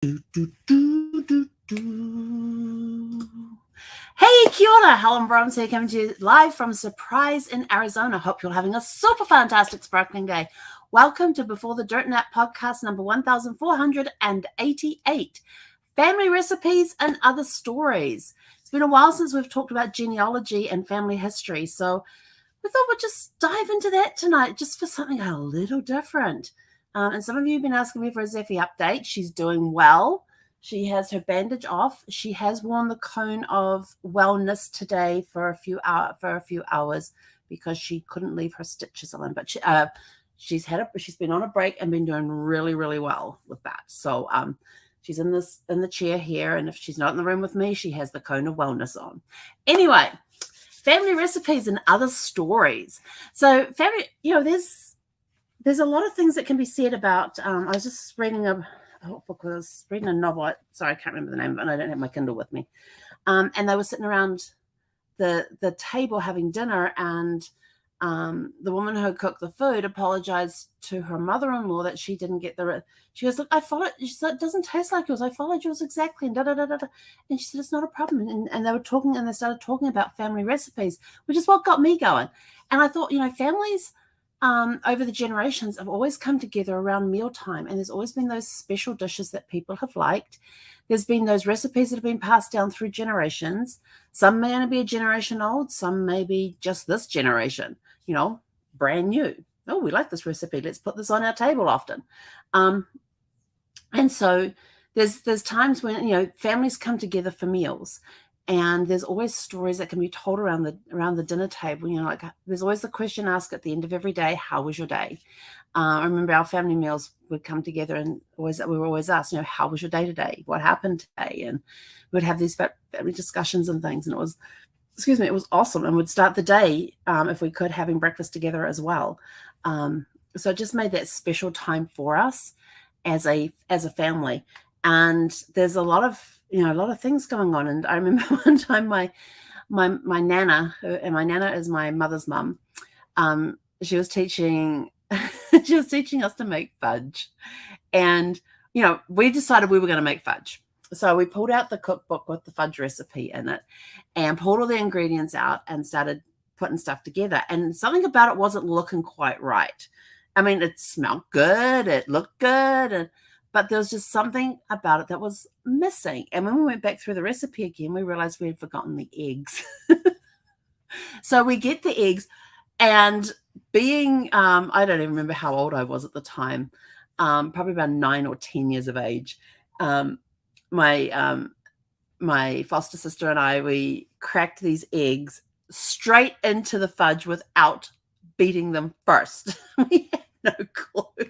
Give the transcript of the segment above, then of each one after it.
Do, do, do, do, do. Hey, kia ora. Helen Brahms here, coming to you live from Surprise in Arizona. Hope you're having a super fantastic, sparkling day. Welcome to Before the Dirt Nap podcast number 1488, Family Recipes and Other Stories. It's been a while since we've talked about genealogy and family history, so we thought we'd just dive into that tonight, just for something a little different. And some of you have been asking me for a Zeffie update. She's doing well. She has her bandage off. She has worn the cone of wellness today for a few hours because she couldn't leave her stitches on. But she's been on a break and been doing really, really well with that. So she's in the chair here, and if she's not in the room with me, she has the cone of wellness on. Anyway, family recipes and other stories. So family, there's a lot of things that can be said about. I was just reading a book. I was reading a novel. Sorry, I can't remember the name of it, and I don't have my Kindle with me. And they were sitting around the table having dinner, and the woman who cooked the food apologized to her mother-in-law that she didn't get the. She goes, "Look, I followed." She said, "It doesn't taste like yours. I followed yours exactly." And da da da da. And she said, "It's not a problem." And they were talking, and they started talking about family recipes, which is what got me going. And I thought, families over the generations have always come together around mealtime, and there's always been those special dishes that people have liked. There's been those recipes that have been passed down through generations. Some may only be a generation old, some may be just this generation, brand new. Oh, we like this recipe. Let's put this on our table often. And so there's times when, families come together for meals. And there's always stories that can be told around the dinner table. Like there's always the question asked at the end of every day, how was your day? I remember our family meals would come together, and we were always asked, how was your day today? What happened today? And we'd have these family discussions and things. And it was awesome. And we'd start the day, if we could, having breakfast together as well. So it just made that special time for us as a family. And there's a lot of things going on. And I remember one time my nana, and my nana is my mother's mum, she was teaching us to make fudge. And we decided we were going to make fudge. So we pulled out the cookbook with the fudge recipe in it and pulled all the ingredients out and started putting stuff together. And something about it wasn't looking quite right. I mean, it smelled good, it looked good, but there was just something about it that was missing. And when we went back through the recipe again, we realized we had forgotten the eggs. So we get the eggs, and being, I don't even remember how old I was at the time, probably about 9 or 10 years of age. My foster sister and I, we cracked these eggs straight into the fudge without beating them first. We had no clue.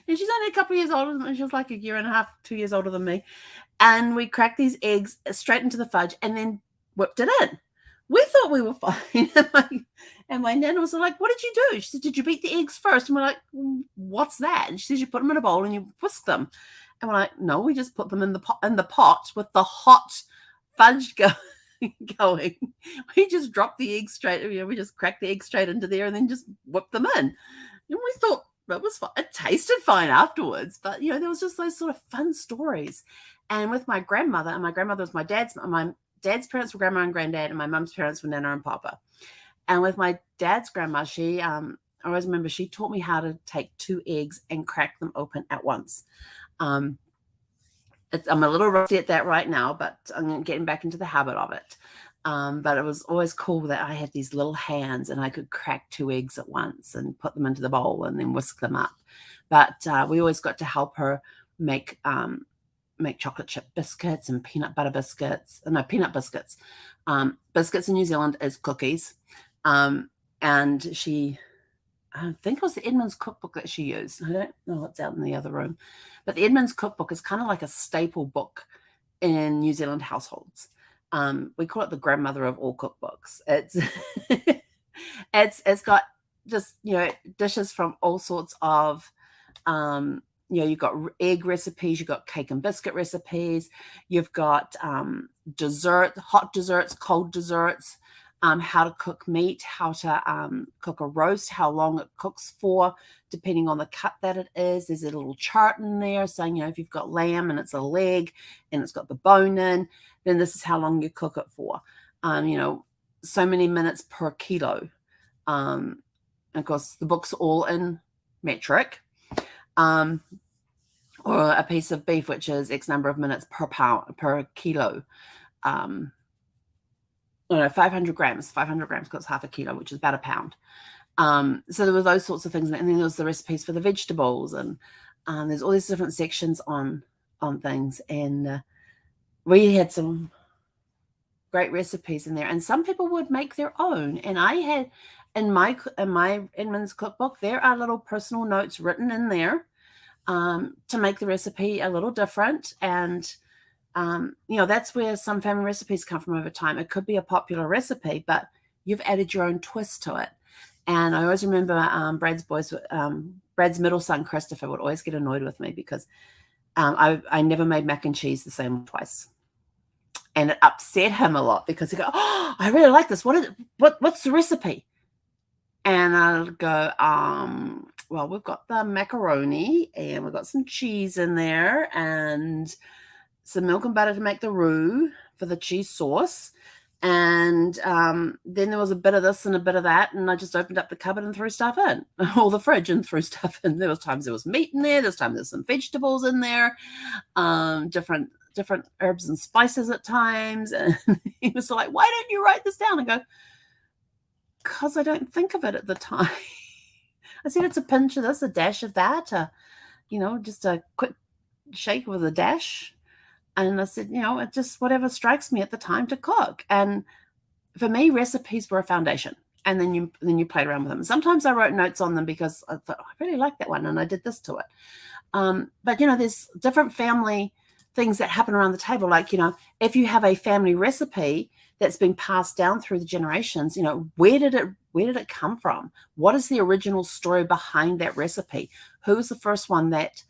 And she's only a couple of years older than me. She was like a year and a half, 2 years older than me. And we cracked these eggs straight into the fudge and then whipped it in. We thought we were fine. And my nana was like, "What did you do?" She said, "Did you beat the eggs first?" And we're like, "What's that?" And she says, "You put them in a bowl and you whisk them." And we're like, "No, we just put them in the pot with the hot fudge going. We just dropped the eggs straight. We just cracked the eggs straight into there and then just whipped them in." And we thought it was fine. It tasted fine afterwards, but there was just those sort of fun stories. And with my grandmother, and my grandmother was my dad's parents were grandma and granddad, and my mum's parents were nana and papa. And with my dad's grandma, I always remember she taught me how to take 2 eggs and crack them open at once. I'm a little rusty at that right now, but I'm getting back into the habit of it. But it was always cool that I had these little hands and I could crack 2 eggs at once and put them into the bowl and then whisk them up. But we always got to help her make chocolate chip biscuits and peanut butter biscuits. No, peanut biscuits. Biscuits in New Zealand is cookies. And I think it was the Edmonds cookbook that she used. I don't know what's out in the other room. But the Edmonds cookbook is kind of like a staple book in New Zealand households. We call it the grandmother of all cookbooks. It's got just dishes from all sorts of you've got egg recipes, you've got cake and biscuit recipes, you've got hot desserts, cold desserts, how to cook meat, how to cook a roast, how long it cooks for, depending on the cut that it is. There's a little chart in there saying, if you've got lamb and it's a leg and it's got the bone in, then this is how long you cook it for. So many minutes per kilo. Of course, the book's all in metric. Or a piece of beef, which is X number of minutes per kilo. 500 grams. 500 grams costs half a kilo, which is about a pound. So there were those sorts of things. And then there was the recipes for the vegetables. And there's all these different sections on things. And we had some great recipes in there. And some people would make their own. And I had, in my Edmonds cookbook, there are little personal notes written in there to make the recipe a little different. And that's where some family recipes come from over time. It could be a popular recipe, but you've added your own twist to it. And I always remember Brad's middle son, Christopher, would always get annoyed with me because I never made mac and cheese the same twice. And it upset him a lot because he'd go, "Oh, I really like this. What's the recipe?" And I'll go, well, we've got the macaroni and we've got some cheese in there and some milk and butter to make the roux for the cheese sauce. And then there was a bit of this and a bit of that. And I just opened up the cupboard and threw stuff in, or the fridge and threw stuff in. There was times there was meat in there. There's times there's some vegetables in there, different herbs and spices at times. And he was like, "Why don't you write this down?" I go, "Because I don't think of it at the time." I said, "It's a pinch of this, a dash of that, just a quick shake with a dash." And I said, it just whatever strikes me at the time to cook. And for me, recipes were a foundation. And then you played around with them. Sometimes I wrote notes on them because I thought, I really like that one, and I did this to it. But there's different family things that happen around the table. Like, if you have a family recipe that's been passed down through the generations, where did it come from? What is the original story behind that recipe? Who was the first one that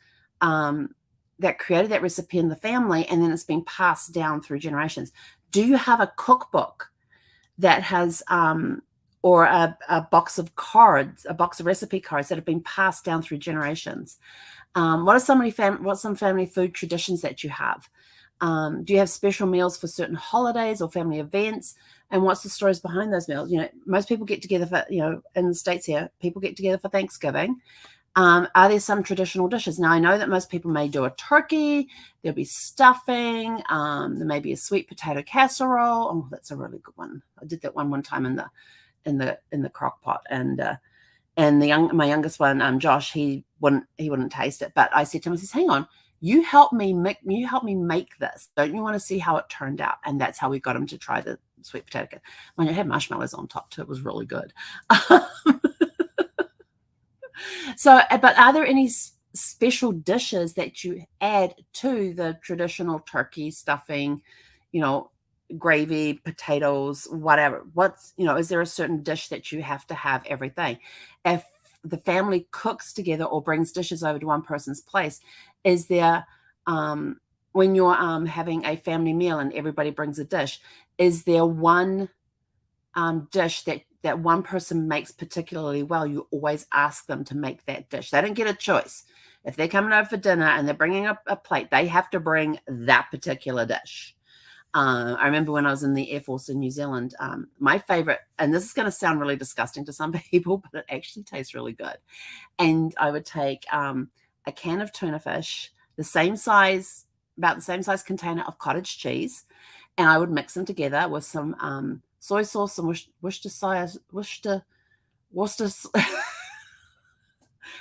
created that recipe in the family, and then it's been passed down through generations? Do you have a cookbook that has or a box of cards, a box of recipe cards that have been passed down through generations? What are some family food traditions that you have? Do you have special meals for certain holidays or family events? And what's the stories behind those meals? Most people get together for, in the States here, people get together for Thanksgiving. Are there some traditional dishes? Now, I know that most people may do a turkey. There'll be stuffing. There may be a sweet potato casserole. Oh, that's a really good one. I did that one time in the crock pot. And my youngest one, Josh, he wouldn't taste it. But I said to him, "Hang on, you help me make this. Don't you want to see how it turned out?" And that's how we got him to try the sweet potato. When it had marshmallows on top too, it was really good. So, but are there any special dishes that you add to the traditional turkey stuffing, gravy, potatoes, whatever? Is there a certain dish that you have to have everything? If the family cooks together or brings dishes over to one person's place, is there, when you're having a family meal and everybody brings a dish, is there one dish that one person makes particularly well? You always ask them to make that dish. They don't get a choice. If they're coming over for dinner and they're bringing up a plate, they have to bring that particular dish. I remember when I was in the Air Force in New Zealand, my favorite, and this is going to sound really disgusting to some people, but it actually tastes really good. And I would take a can of tuna fish, about the same size container of cottage cheese, and I would mix them together with some soy sauce, some Worcester.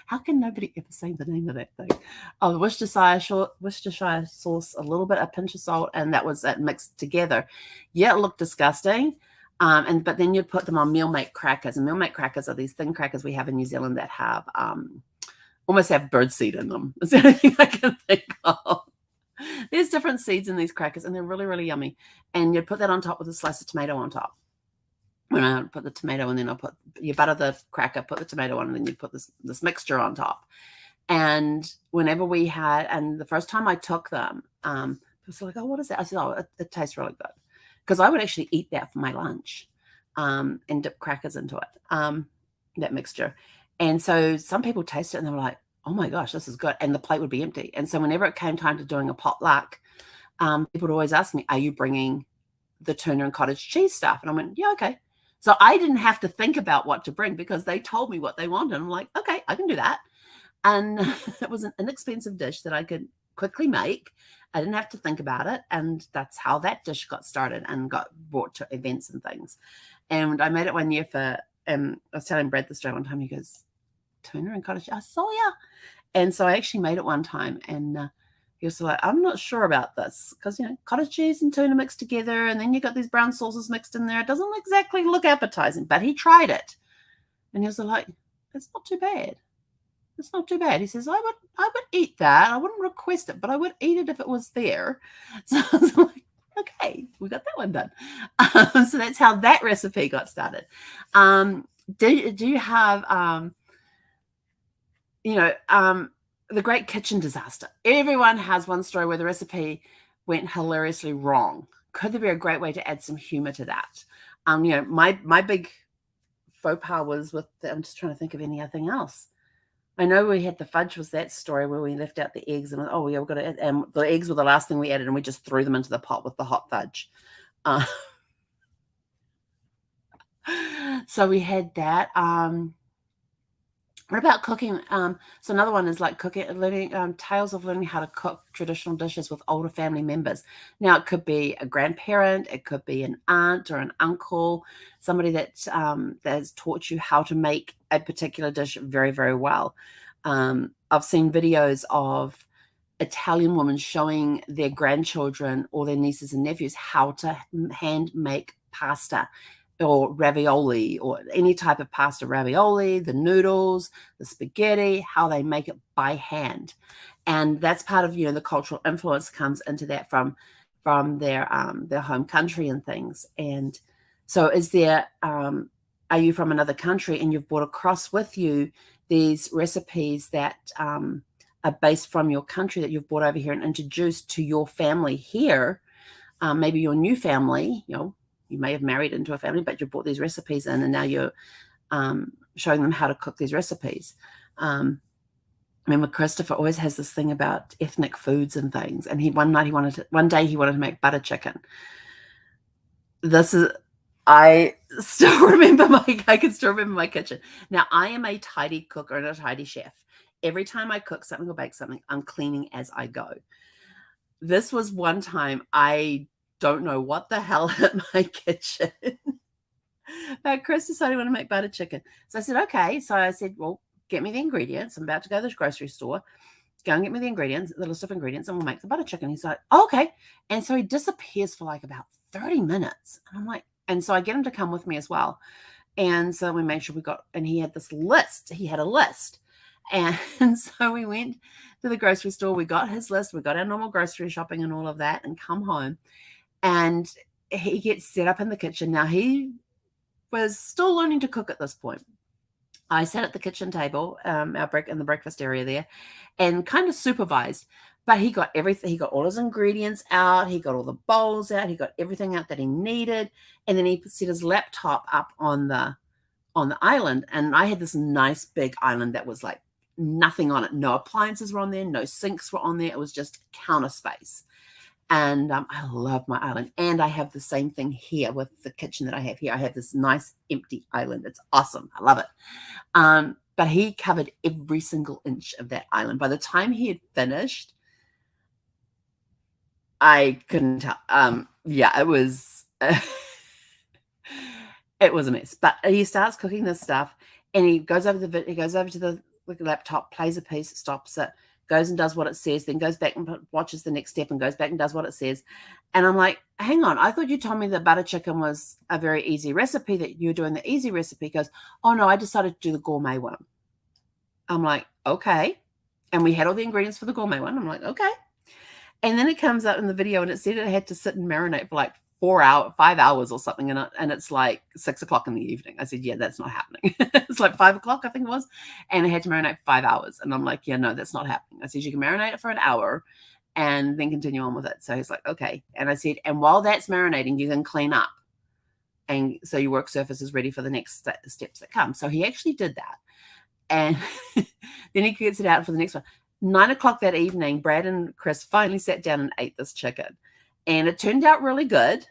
How can nobody ever say the name of that thing? Oh, the Worcestershire sauce, a little bit, a pinch of salt, and that was mixed together. Yeah, it looked disgusting. But then you'd put them on meal mate crackers, and meal mate crackers are these thin crackers we have in New Zealand that have almost have birdseed in them. That's the only thing I can think of. There's different seeds in these crackers, and they're really, really yummy. And you'd put that on top with a slice of tomato on top. When I put the tomato, and then you butter the cracker, put the tomato on, and then you put this mixture on top. And whenever and the first time I took them, people were like, "Oh, what is that?" I said, "Oh, it tastes really good," because I would actually eat that for my lunch. and dip crackers into it, that mixture. And so some people taste it and they were like, oh my gosh, this is good. And the plate would be empty. And so whenever it came time to doing a potluck, people would always ask me, are you bringing the tuna and cottage cheese stuff? And I went, yeah, okay. So I didn't have to think about what to bring because they told me what they wanted. I'm like, okay, I can do that. And it was an inexpensive dish that I could quickly make. I didn't have to think about it. And that's how that dish got started and got brought to events and things. And I made it one year for, I was telling Brad the story one time. He goes, tuna and cottage cheese? I saw ya. And so I actually made it one time. And he was like, I'm not sure about this because, cottage cheese and tuna mixed together. And then you got these brown sauces mixed in there. It doesn't exactly look appetizing, but he tried it. And he was like, it's not too bad. It's not too bad. He says, I would eat that. I wouldn't request it, but I would eat it if it was there. So I was like, okay, we got that one done. So that's how that recipe got started. Do you have, the Great Kitchen Disaster? Everyone has one story where the recipe went hilariously wrong. Could there be a great way to add some humor to that? My big faux pas was with, I'm just trying to think of anything else. I know we had the fudge was that story where we left out the eggs and we've got to, and the eggs were the last thing we added and we just threw them into the pot with the hot fudge. So we had that. What about cooking? So another one is like learning tales of learning how to cook traditional dishes with older family members. Now it could be a grandparent, it could be an aunt or an uncle, somebody that has taught you how to make a particular dish very, very well. I've seen videos of Italian women showing their grandchildren or their nieces and nephews how to hand make pasta or ravioli or any type of pasta, ravioli, the noodles, the spaghetti, how they make it by hand. And that's part of, the cultural influence comes into that from their home country and things. And so are you from another country and you've brought across with you these recipes that are based from your country that you've brought over here and introduced to your family here, maybe your new family, you may have married into a family, but you brought these recipes in and now you're showing them how to cook these recipes. Remember, Christopher always has this thing about ethnic foods and things. And one day he wanted to make butter chicken. I can still remember my kitchen. Now, I am a tidy cook and a tidy chef. Every time I cook something or bake something, I'm cleaning as I go. This was one time I don't know what the hell hit my kitchen. But Chris decided he wanted to make butter chicken. So I said, okay. So I said, well, get me the ingredients. I'm about to go to the grocery store. Go and get me the ingredients, the list of ingredients, and we'll make the butter chicken. He's like, oh, okay. And so he disappears for like about 30 minutes. And I'm like, and so I get him to come with me as well. And so we made sure and he had this list. He had a list. And so we went to the grocery store. We got his list. We got our normal grocery shopping and all of that and come home. And he gets set up in the kitchen. Now, he was still learning to cook at this point. I sat at the kitchen table, in the breakfast area there, and kind of supervised. But he got everything. He got all his ingredients out. He got all the bowls out. He got everything out that he needed. And then he set his laptop up on the island. And I had this nice big island that was like nothing on it. No appliances were on there. No sinks were on there. It was just counter space. And I love my island. And I have the same thing here with the kitchen that I have here. I have this nice empty island. It's awesome. I love it. But he covered every single inch of that island. By the time he had finished, I couldn't tell. It was it was a mess. But he starts cooking this stuff, and he goes over to the laptop, plays a piece, stops it, goes and does what it says, then goes back and watches the next step and goes back and does what it says. And I'm like, hang on, I thought you told me that butter chicken was a very easy recipe, that you're doing the easy recipe. He goes, oh no, I decided to do the gourmet one. I'm like, okay. And we had all the ingredients for the gourmet one. I'm like, okay. And then it comes up in the video and it said it had to sit and marinate for like 5 hours or something. And it's like 6 o'clock in the evening. I said, yeah, that's not happening. It's like 5 o'clock, I think it was. And it had to marinate for 5 hours. And I'm like, yeah, no, that's not happening. I said, you can marinate it for an hour and then continue on with it. So he's like, okay. And I said, and while that's marinating, you can clean up. and so your work surface is ready for the next steps that come. So he actually did that. And then he gets it out for the next one. 9 o'clock that evening, Brad and Chris finally sat down and ate this chicken. And it turned out really good.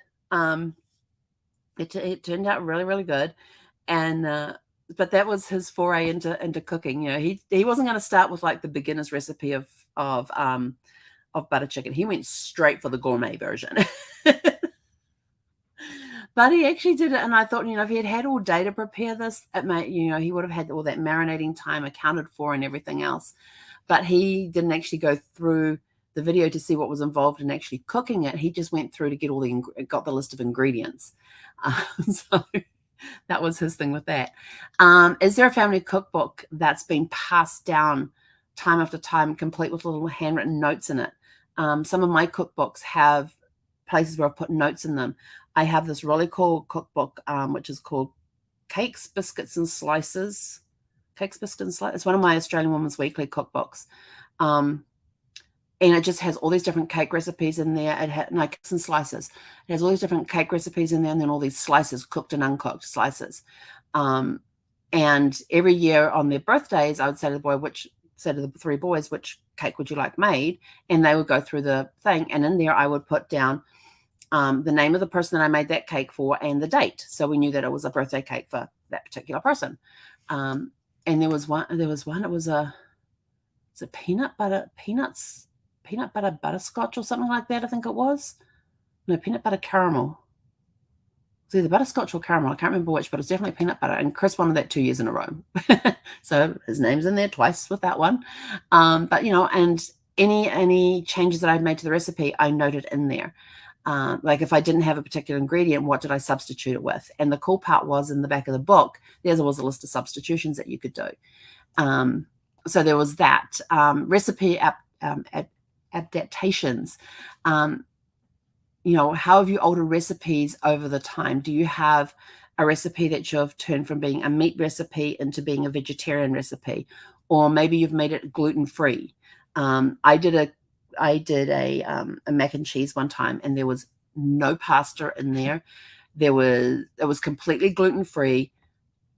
It turned out really, really good. And but that was his foray into cooking. You know, he wasn't going to start with like the beginner's recipe of butter chicken. He went straight for the gourmet version. But he actually did it, and I thought, you know, if he had had all day to prepare this, it might, you know, he would have had all that marinating time accounted for and everything else. But he didn't actually go through the video to see what was involved in actually cooking it. He just went through to get got the list of ingredients. So that was his thing with that. Is there a family cookbook that's been passed down time after time, complete with little handwritten notes in it? Some of my cookbooks have places where I've put notes in them. I have this really cool cookbook, which is called Cakes, Biscuits, and Slices. Cakes, Biscuits, and Slices. It's one of my Australian Women's Weekly cookbooks. And it just has all these different cake recipes in there. It had cakes and slices. It has all these different cake recipes in there, and then all these slices, cooked and uncooked slices. And every year on their birthdays, I would say to the 3 boys, which cake would you like made? And they would go through the thing. And in there, I would put down the name of the person that I made that cake for and the date. So we knew that it was a birthday cake for that particular person. And there was one, it was a peanut butter butterscotch or something like that. I think it was. No, peanut butter caramel. It was either butterscotch or caramel. I can't remember which, but it was definitely peanut butter. And Chris won that 2 years in a row. So his name's in there twice with that one. But, you know, and any changes that I've made to the recipe, I noted in there. Like if I didn't have a particular ingredient, what did I substitute it with? And the cool part was in the back of the book, there was a list of substitutions that you could do. So there was that. Recipe adaptations. You know, how have you altered recipes over the time? Do you have a recipe that you've turned from being a meat recipe into being a vegetarian recipe? Or maybe you've made it gluten-free. I did a mac and cheese one time, and there was no pasta in there. It was completely gluten-free,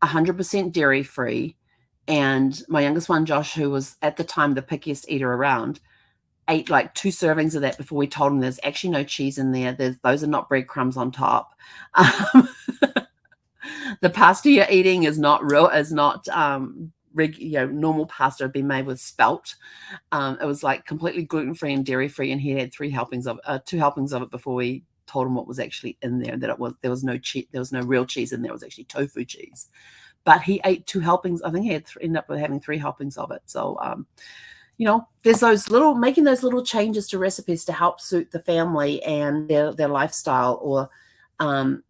100% dairy-free. And my youngest one, Josh, who was at the time the pickiest eater around, ate like 2 servings of that before we told him there's actually no cheese in there. Those are not breadcrumbs on top. The pasta you're eating is not normal pasta had been made with spelt. It was like completely gluten-free and dairy-free, and he had 2 helpings of it before we told him what was actually in there, that there was no real cheese in there. It was actually tofu cheese. But he ate 2 helpings. I think he ended up with having 3 helpings of it. So you know, there's making those little changes to recipes to help suit the family and their lifestyle. Or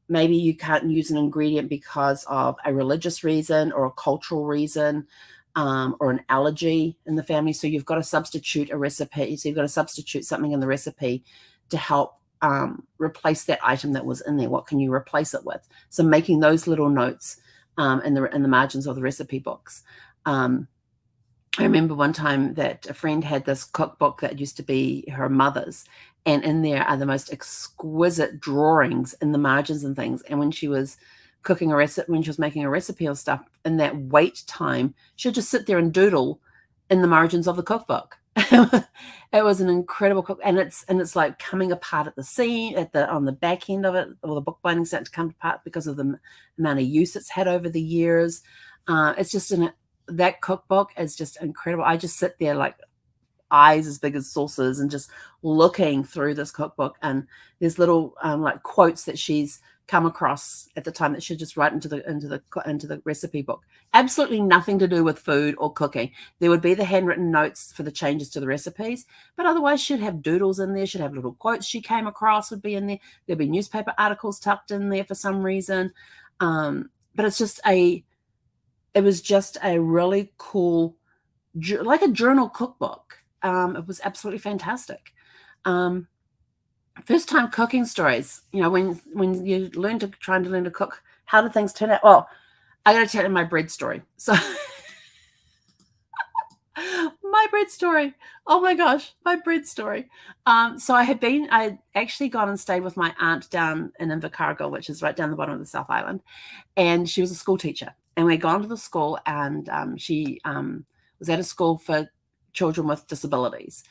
maybe you can't use an ingredient because of a religious reason or a cultural reason, or an allergy in the family. So you've got to substitute a recipe. So you've got to substitute something in the recipe to help replace that item that was in there. What can you replace it with? So making those little notes in the margins of the recipe books. I remember one time that a friend had this cookbook that used to be her mother's, and in there are the most exquisite drawings in the margins and things. And when she was cooking when she was making a recipe or stuff, in that wait time, she'd just sit there and doodle in the margins of the cookbook. It was an incredible cook, and it's like coming apart at the seam, on the back end of it, or the book binding starting to come apart because of the amount of use it's had over the years. It's just that cookbook is just incredible. I just sit there like eyes as big as saucers and just looking through this cookbook, and there's little like quotes that she's come across at the time that she'll just write into the recipe book. Absolutely nothing to do with food or cooking. There would be the handwritten notes for the changes to the recipes, but otherwise she'd have doodles in there. She'd have little quotes she came across would be in there. There'd be newspaper articles tucked in there for some reason. But it was just a really cool, like a journal cookbook. It was absolutely fantastic. First time cooking stories. You know, when you trying to learn to cook, how do things turn out? Well, I got to tell you my bread story. So my my bread story. Oh my gosh, my bread story. So I actually gone and stayed with my aunt down in Invercargill, which is right down the bottom of the South Island. And she was a school teacher. And we'd gone to the school, and she was at a school for children with disabilities.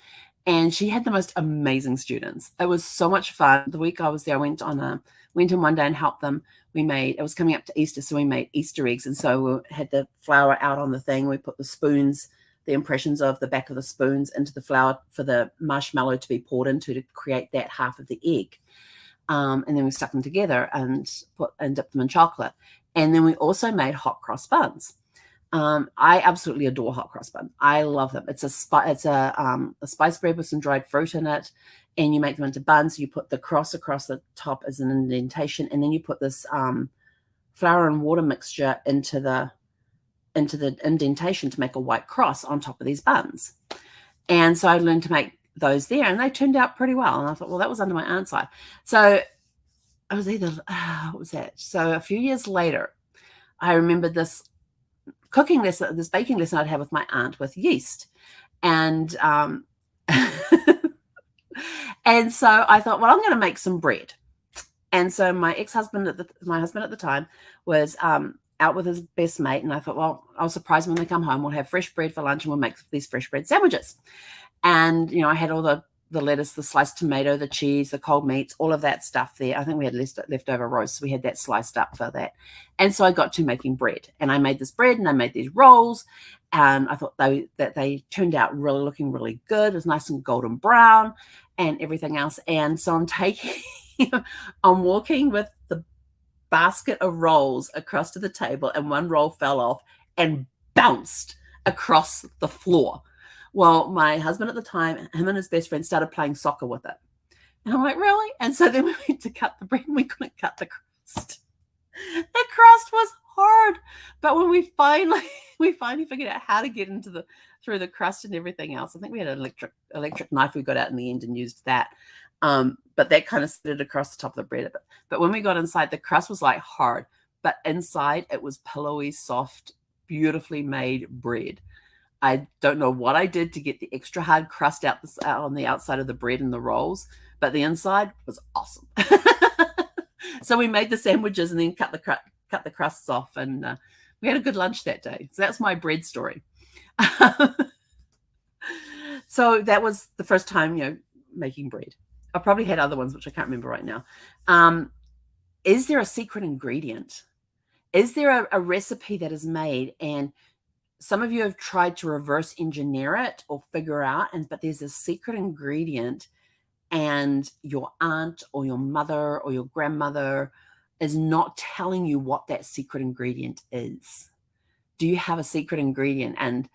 And she had the most amazing students. It was so much fun. The week I was there, I went in one day and helped them. It was coming up to Easter, so we made Easter eggs. And so we had the flour out on the thing. We put the spoons, the impressions of the back of the spoons into the flour for the marshmallow to be poured into to create that half of the egg. And then we stuck them together and dipped them in chocolate. And then we also made hot cross buns. I absolutely adore hot cross buns. I love them. It's a spice bread with some dried fruit in it, and you make them into buns. You put the cross across the top as an indentation, and then you put this flour and water mixture into the indentation to make a white cross on top of these buns. And so I learned to make those there, and they turned out pretty well. And I thought, well, that was under my aunt's eye. So I was what was that? So a few years later, I remembered this baking lesson I'd had with my aunt with yeast. And and so I thought, well, I'm going to make some bread. And so my husband at the time was out with his best mate. And I thought, well, I'll surprise them when they come home. We'll have fresh bread for lunch and we'll make these fresh bread sandwiches. And, I had all the lettuce, the sliced tomato, the cheese, the cold meats, all of that stuff there. I think we had leftover roast, so we had that sliced up for that. And so I got to making bread, and I made this bread and I made these rolls, and I thought they turned out looking really good. It was nice and golden brown and everything else. And so I'm walking with the basket of rolls across to the table, and one roll fell off and bounced across the floor. Well, my husband at the time, him and his best friend started playing soccer with it. And I'm like, really? And so then we went to cut the bread and we couldn't cut the crust. The crust was hard. But when we finally figured out how to get through the crust and everything else, I think we had an electric knife we got out in the end and used that. But that kind of slid across the top of the bread. But when we got inside, the crust was like hard. But inside, it was pillowy, soft, beautifully made bread. I don't know what I did to get the extra hard crust out on the outside of the bread and the rolls, but the inside was awesome. So we made the sandwiches and then cut the crusts off, and we had a good lunch that day. So that's my bread story. So that was the first time, making bread. I probably had other ones, which I can't remember right now. Is there a secret ingredient? Is there a recipe that is made and some of you have tried to reverse engineer it or figure out, but there's a secret ingredient and your aunt or your mother or your grandmother is not telling you what that secret ingredient is? Do you have a secret ingredient? And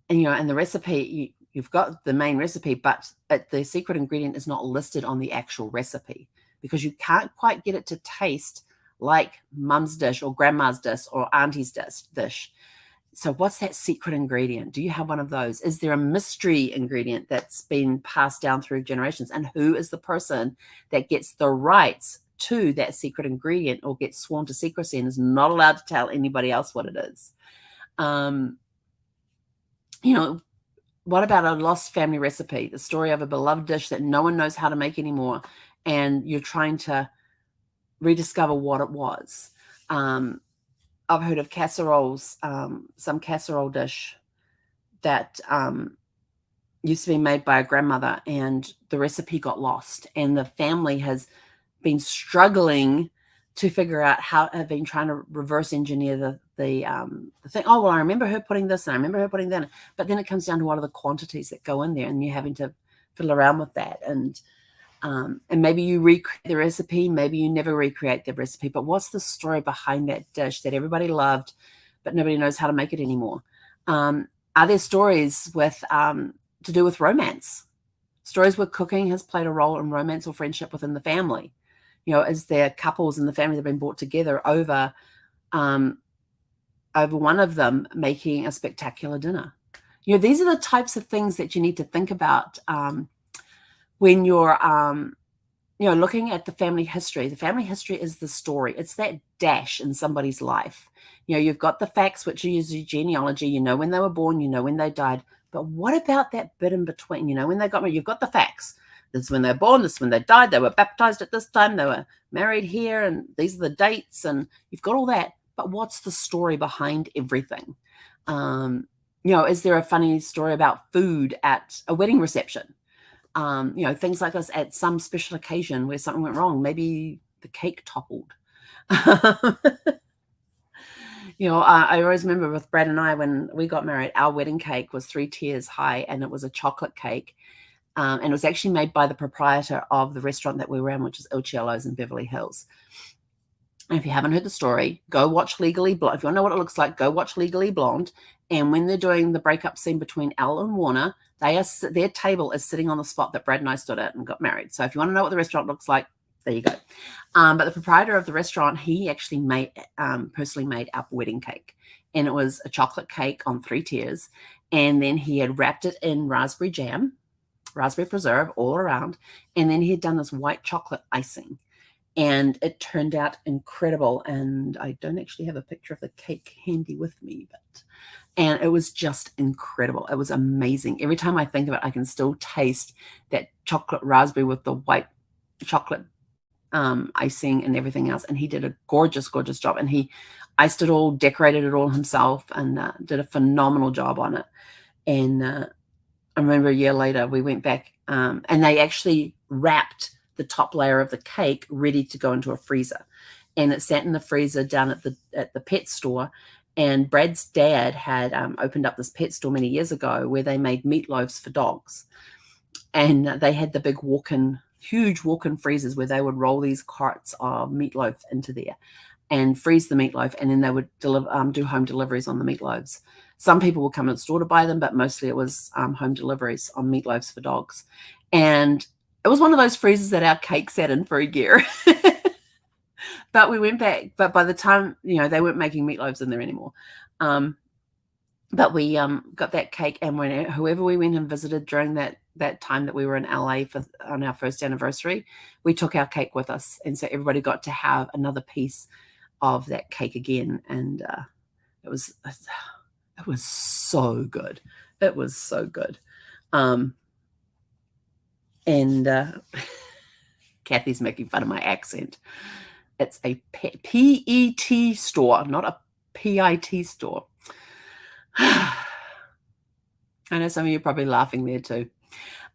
the recipe, you've got the main recipe, but the secret ingredient is not listed on the actual recipe because you can't quite get it to taste like mum's dish or grandma's dish or auntie's dish. So what's that secret ingredient? Do you have one of those? Is there a mystery ingredient that's been passed down through generations? And who is the person that gets the rights to that secret ingredient or gets sworn to secrecy and is not allowed to tell anybody else what it is? What about a lost family recipe? The story of a beloved dish that no one knows how to make anymore, and you're trying to rediscover what it was. I've heard of casseroles, some casserole dish that used to be made by a grandmother, and the recipe got lost, and the family has been struggling to figure out have been trying to reverse engineer the thing. Oh, well, I remember her putting this and I remember her putting that. But then it comes down to what are the quantities that go in there, and you're having to fiddle around with that. And maybe you recreate the recipe, maybe you never recreate the recipe, but what's the story behind that dish that everybody loved, but nobody knows how to make it anymore? Are there stories to do with romance? Stories where cooking has played a role in romance or friendship within the family? Is there couples in the family that have been brought together over one of them making a spectacular dinner? These are the types of things that you need to think about when you're, looking at the family history. The family history is the story. It's that dash in somebody's life. You've got the facts, which are usually genealogy. You know when they were born, you know when they died, But what about that bit in between? You know, when they got married, you've got the facts. This is when they're born, this is when they died, they were baptized at this time, they were married here, and these are the dates, and you've got all that. But what's the story behind everything? You know, is there a funny story about food at a wedding reception? You know, things like this at some special occasion where something went wrong. Maybe the cake toppled. You know, I always remember with Brad and I, when we got married, our wedding cake was 3 tiers high, and it was a chocolate cake. And it was actually made by the proprietor of the restaurant that we were in, which is Il Ciello's in Beverly Hills. And if you haven't heard the story, go watch Legally Blonde. If you want to know what it looks like, go watch Legally Blonde. And when they're doing the breakup scene between Elle and Warner, their table is sitting on the spot that Brad and I stood at and got married. So if you want to know what the restaurant looks like, there you go. But the proprietor of the restaurant, he actually personally made our wedding cake. And it was a chocolate cake on 3 tiers. And then he had wrapped it in raspberry jam, raspberry preserve all around. And then he had done this white chocolate icing. And it turned out incredible. And I don't actually have a picture of the cake handy with me, and it was just incredible. It was amazing. Every time I think of it, I can still taste that chocolate raspberry with the white chocolate icing and everything else. And he did a gorgeous, gorgeous job. And he iced it all, decorated it all himself, and did a phenomenal job on it. And I remember a year later, we went back and they actually wrapped the top layer of the cake ready to go into a freezer. And it sat in the freezer down at the pet store. And Brad's dad had opened up this pet store many years ago where they made meatloaves for dogs. And they had the big huge walk-in freezers where they would roll these carts of meatloaf into there and freeze the meatloaf. And then they would do home deliveries on the meatloaves. Some people would come to the store to buy them, but mostly it was home deliveries on meatloaves for dogs. And it was one of those freezers that our cake sat in for a year. But we went back. But by the time, you know, they weren't making meatloaves in there anymore. But we got that cake, and whoever we went and visited during that time that we were in LA on our first anniversary, we took our cake with us. And so everybody got to have another piece of that cake again. And it was so good. It was so good. And Kathy's making fun of my accent. It's a PET store, not a PIT store. I know some of you are probably laughing there too.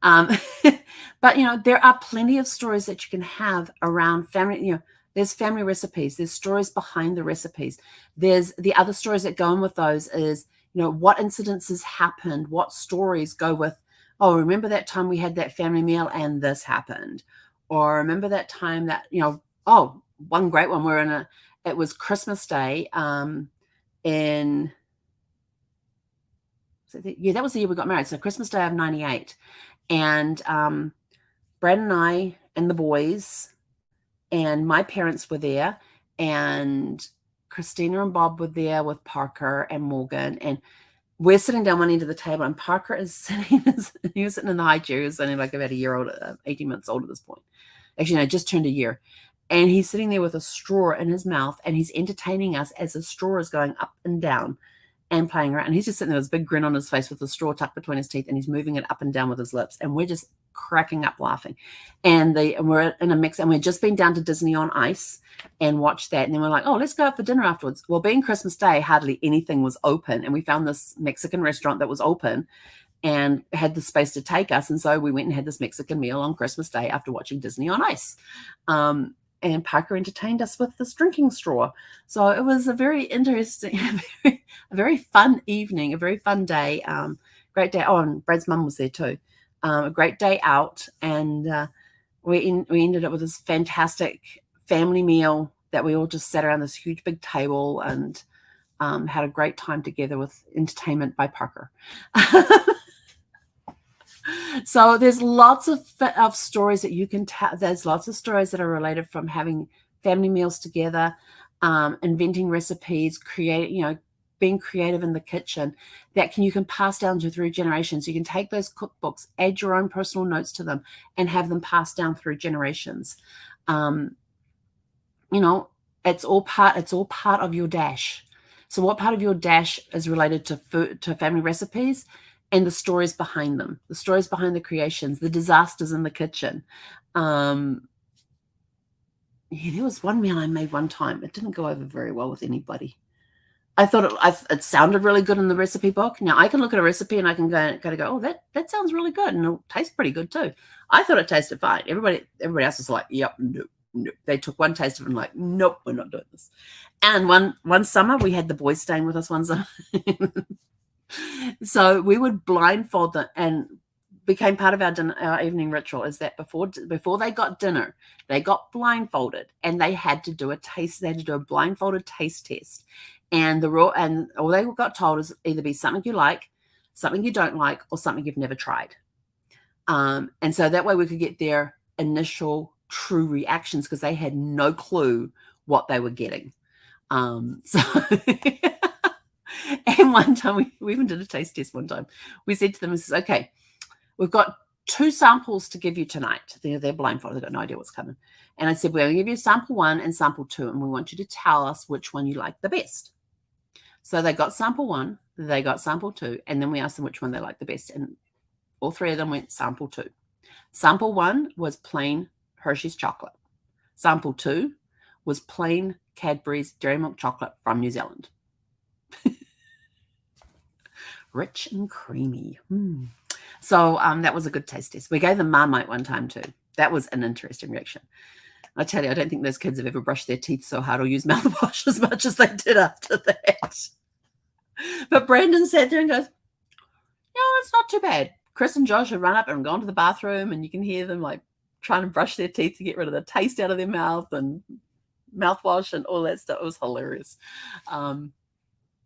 But, you know, there are plenty of stories that you can have around family. You know, there's family recipes. There's stories behind the recipes. There's the other stories that go in with those is, you know, what incidences happened, what stories go with, oh, remember that time we had that family meal and this happened. Or remember that time that, you know, oh, one great one, it was Christmas Day that was the year we got married. So Christmas Day of 98. And Brad and I and the boys and my parents were there, and Christina and Bob were there with Parker and Morgan, and we're sitting down one end of the table, and Parker is sitting, he was sitting in the high chair. He was only like about a year old, 18 months old at this point. Actually, no, just turned a year. And he's sitting there with a straw in his mouth, and he's entertaining us as the straw is going up and down and playing around. And he's just sitting there with this big grin on his face with the straw tucked between his teeth, and he's moving it up and down with his lips. And we're just cracking up laughing. And we're in a mix, and we'd just been down to Disney on Ice and watched that. And then we're like, oh, let's go out for dinner afterwards. Well, being Christmas Day, hardly anything was open. And we found this Mexican restaurant that was open and had the space to take us. And so we went and had this Mexican meal on Christmas Day after watching Disney on Ice. And Parker entertained us with this drinking straw. So it was a very interesting, a very fun evening, a very fun day. Great day. Oh, and Brad's mum was there too. A great day out. And we ended up with this fantastic family meal that we all just sat around this huge big table and had a great time together with entertainment by Parker. So there's lots of stories that you can tell. There's lots of stories that are related from having family meals together, inventing recipes, being creative in the kitchen that you can pass down through generations. You can take those cookbooks, add your own personal notes to them, and have them passed down through generations. It's all part of your dash. So what part of your dash is related to food, to family recipes? and the stories behind them, the stories behind the creations, the disasters in the kitchen. Yeah, there was one meal I made one time. It didn't go over very well with anybody. I thought it sounded really good in the recipe book. Now I can look at a recipe and I can go, oh, that sounds really good, and it'll taste pretty good too. I thought it tasted fine. Everybody else was like, yep, nope. They took one taste of it and like, nope, we're not doing this. And one summer we had the boys staying with us one summer. So we would blindfold them, and became part of our evening ritual is that before they got dinner, they got blindfolded and they had to do a taste. They had to do a blindfolded taste test, and all they got told is either be something you like, something you don't like, or something you've never tried. And so that way we could get their initial true reactions, because they had no clue what they were getting. So and one time we even did a taste test one time. We said to them, okay, we've got 2 samples to give you tonight. They're blindfolded. They've got no idea what's coming. And I said, we're going to give you sample 1 and sample 2, and we want you to tell us which one you like the best. So they got sample 1, they got sample 2, and then we asked them which one they liked the best. And all 3 of them went sample 2. Sample 1 was plain Hershey's chocolate. Sample 2 was plain Cadbury's Dairy Milk chocolate from New Zealand. Rich and creamy. So that was a good taste test. We gave them Marmite one time too. That was an interesting reaction. I tell you, I don't think those kids have ever brushed their teeth so hard or used mouthwash as much as they did after that. But Brandon sat there and goes, it's not too bad. Chris and Josh had run up and gone to the bathroom, and you can hear them like trying to brush their teeth to get rid of the taste out of their mouth and mouthwash and all that stuff. It was hilarious.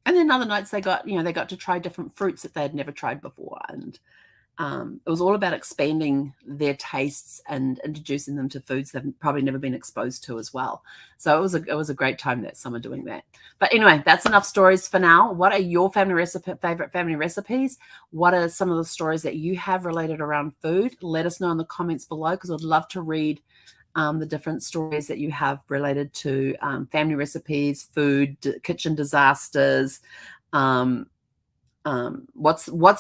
And then other nights they got to try different fruits that they had never tried before. And it was all about expanding their tastes and introducing them to foods they've probably never been exposed to as well. So it was a great time that summer doing that. But anyway, that's enough stories for now. What are your favorite family recipes? What are some of the stories that you have related around food? Let us know in the comments below, because I'd love to read the different stories that you have related to family recipes, food, kitchen disasters. What's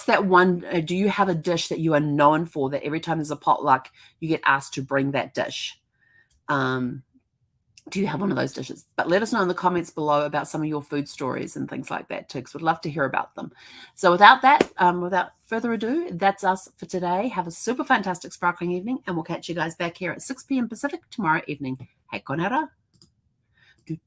that one? Do you have a dish that you are known for that every time there's a potluck, you get asked to bring that dish? Do you have one of those dishes? But let us know in the comments below about some of your food stories and things like that too, because we'd love to hear about them. So without further ado, that's us for today. Have a super fantastic sparkling evening, and we'll catch you guys back here at 6 p.m. Pacific tomorrow evening. Hei konera.